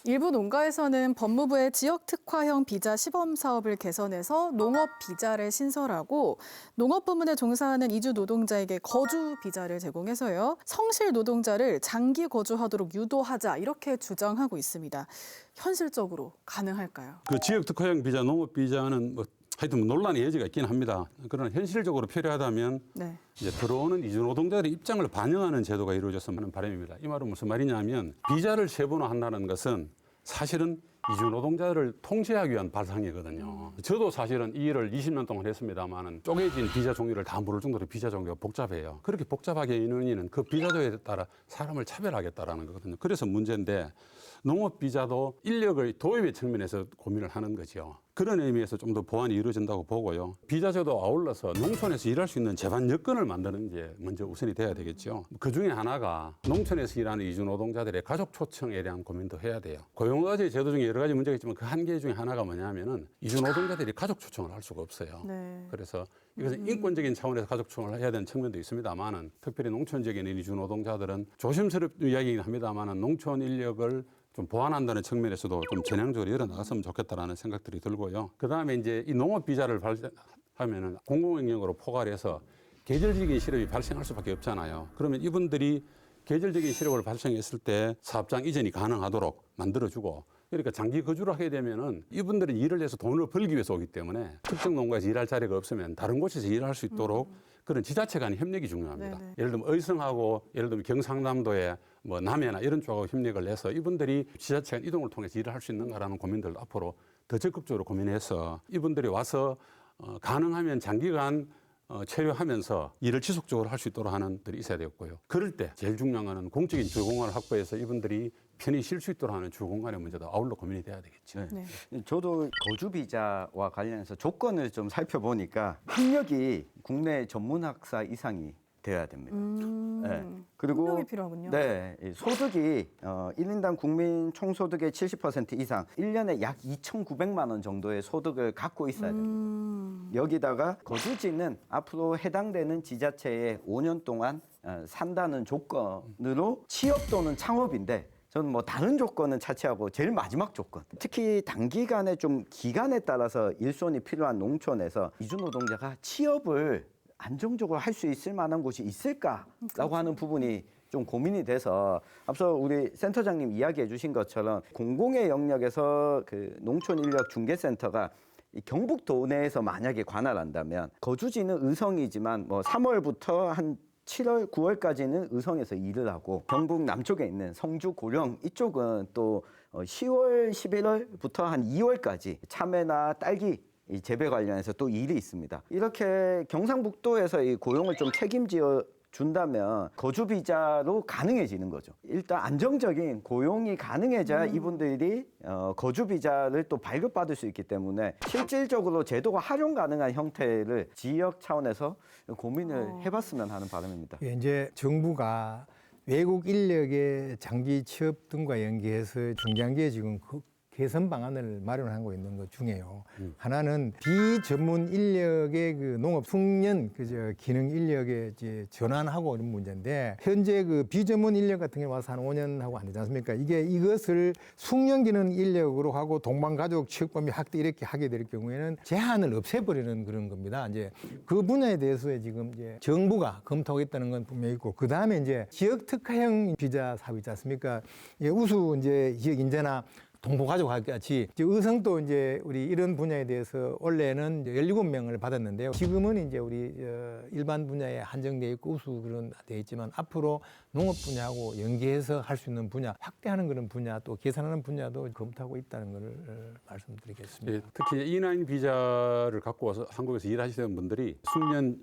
일부 농가에서는 법무부의 지역 특화형 비자 시범 사업을 개선해서 농업 비자를 신설하고 농업 부문에 종사하는 이주 노동자에게 거주 비자를 제공해서요. 성실 노동자를 장기 거주하도록 유도하자 이렇게 주장하고 있습니다. 현실적으로 가능할까요? 그 지역 특화형 비자, 농업 비자는 하여튼 논란의 여지가 있긴 합니다. 그러나 현실적으로 필요하다면 네. 이제 들어오는 이주 노동자들의 입장을 반영하는 제도가 이루어졌으면 하는 바람입니다. 이 말은 무슨 말이냐면 비자를 세분화한다는 것은 사실은 이주 노동자를 통제하기 위한 발상이거든요. 저도 사실은 이 일을 20년 동안 했습니다만은 쪼개진 비자 종류를 다 모를 정도로 비자 종류가 복잡해요. 그렇게 복잡하게 있는 이유는 그 비자조에 따라 사람을 차별하겠다라는 거거든요. 그래서 문제인데 농업 비자도 인력의 도입의 측면에서 고민을 하는 거죠. 그런 의미에서 좀 더 보완이 이루어진다고 보고요. 비자제도 아울러서 농촌에서 일할 수 있는 제반 여건을 만드는 게 먼저 우선이 돼야 되겠죠. 그 중에 하나가 농촌에서 일하는 이주 노동자들의 가족 초청에 대한 고민도 해야 돼요. 고용노동제 제도 중에 여러 가지 문제가 있지만 그 한 개 중에 하나가 뭐냐면은 이주 노동자들이 가족 초청을 할 수가 없어요. 네. 그래서 이것은 인권적인 차원에서 가족 초청을 해야 되는 측면도 있습니다만은 특별히 농촌 지역에 있는 이주 노동자들은 조심스럽게 이야기긴 합니다만은 농촌 인력을 좀 보완한다는 측면에서도 좀 전향적으로 열어나갔으면 좋겠다라는 생각들이 들고요. 그 다음에 이제 이 농업 비자를 발행하면은 공공영역으로 포괄해서 계절적인 실업이 발생할 수밖에 없잖아요. 그러면 이분들이 계절적인 실업을 발생했을 때 사업장 이전이 가능하도록 만들어주고 그러니까 장기 거주를 하게 되면은 이분들은 일을 해서 돈을 벌기 위해서 오기 때문에 특정 농가에서 일할 자리가 없으면 다른 곳에서 일할 수 있도록 그런 지자체 간의 협력이 중요합니다. 네네. 예를 들면 의성하고 예를 들면 경상남도의 뭐 남해나 이런 쪽하고 협력을 해서 이분들이 지자체 간 이동을 통해서 일을 할 수 있는가라는 고민들 앞으로 더 적극적으로 고민해서 이분들이 와서 가능하면 장기간 체류하면서 일을 지속적으로 할 수 있도록 하는 들이 있어야 되겠고요. 그럴 때 제일 중요한 거는 공적인 주공간을 확보해서 이분들이 편히 쉴 수 있도록 하는 주공간의 문제도 아울러 고민이 돼야 되겠죠. 네. 저도 거주 비자와 관련해서 조건을 좀 살펴보니까 학력이 국내 전문학사 이상이 돼야 됩니다. 네. 그리고 학력이 필요하군요. 네, 이 소득이 1인당 국민 총소득의 70% 이상, 1년에 약 2,900만 원 정도의 소득을 갖고 있어야 됩니다. 여기다가 거주지는 앞으로 해당되는 지자체에 5년 동안 산다는 조건으로 취업 또는 창업인데 저는 뭐 다른 조건은 차치하고 제일 마지막 조건, 특히 단기간에 좀 기간에 따라서 일손이 필요한 농촌에서 이주 노동자가 취업을 안정적으로 할 수 있을 만한 곳이 있을까라고 하는 부분이 좀 고민이 돼서 앞서 우리 센터장님 이야기해 주신 것처럼 공공의 영역에서 그 농촌 인력 중개센터가 이 경북도 내에서 만약에 관할한다면 거주지는 의성이지만 뭐 3월부터 한 7월, 9월까지는 의성에서 일을 하고 경북 남쪽에 있는 성주, 고령 이쪽은 또 10월, 11월부터 한 2월까지 참외나 딸기 이 재배 관련해서 또 일이 있습니다. 이렇게 경상북도에서 이 고용을 좀 책임지어 준다면 거주 비자로 가능해지는 거죠. 일단 안정적인 고용이 가능해져야 이분들이 거주 비자를 또 발급받을 수 있기 때문에 실질적으로 제도가 활용 가능한 형태를 지역 차원에서 고민을 해봤으면 하는 바람입니다. 이제 정부가 외국 인력의 장기 취업 등과 연계해서 중장기에 지금 개선 방안을 마련하고 있는 것 중에요. 하나는 비전문 인력의 그 농업 숙련 기능 인력에 이제 전환하고 이런 문제인데 현재 그 비전문 인력 같은 경우 와서 한 5년 하고 안 되지 않습니까? 이것을 숙련 기능 인력으로 하고 동반 가족 취업 범위 확대 이렇게 하게 될 경우에는 제한을 없애버리는 그런 겁니다. 이제 그 분야에 대해서 지금 이제 정부가 검토하고 있다는 건 분명히 있고 그 다음에 이제 지역 특화형 비자 사업 있지 않습니까? 우수 이제 지역 인재나 동포가족 같이 의성도 이제 우리 이런 분야에 대해서 원래는 17명을 받았는데요. 지금은 이제 우리 일반 분야에 한정되어 있고 우수 그런 되어 있지만 앞으로 농업 분야하고 연계해서 할 수 있는 분야, 확대하는 그런 분야 또 개선하는 분야도 검토하고 있다는 것을 말씀드리겠습니다. 예, 특히 E9 비자를 갖고 와서 한국에서 일하시는 분들이 숙련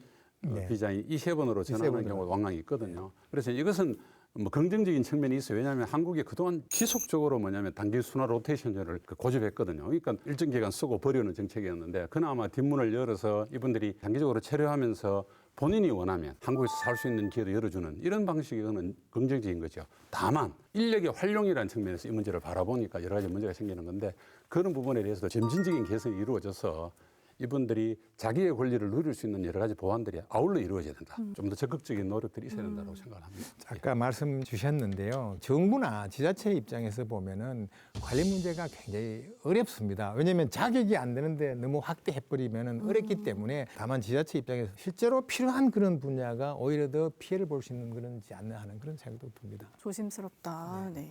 비자인 E7으로 전환하는 경우가 왕왕 있거든요. 그래서 이것은 뭐 긍정적인 측면이 있어요. 왜냐하면 한국이 그동안 지속적으로 단기 순환 로테이션제를 고집했거든요. 그러니까 일정 기간 쓰고 버리는 정책이었는데 그나마 뒷문을 열어서 이분들이 장기적으로 체류하면서 본인이 원하면 한국에서 살 수 있는 기회를 열어주는 이런 방식은 긍정적인 거죠. 다만 인력의 활용이라는 측면에서 이 문제를 바라보니까 여러 가지 문제가 생기는 건데 그런 부분에 대해서도 점진적인 개선이 이루어져서 이분들이 자기의 권리를 누릴 수 있는 여러 가지 보완들이 아울러 이루어져야 된다. 좀 더 적극적인 노력들이 있어야 된다고 생각합니다. 아까 말씀 주셨는데요. 정부나 지자체 입장에서 보면은 관리 문제가 굉장히 어렵습니다. 왜냐하면 자격이 안 되는데 너무 확대해버리면은 어렵기 때문에 다만 지자체 입장에서 실제로 필요한 그런 분야가 오히려 더 피해를 볼 수 있는 그런지 않나 하는 그런 생각도 듭니다. 조심스럽다. 네.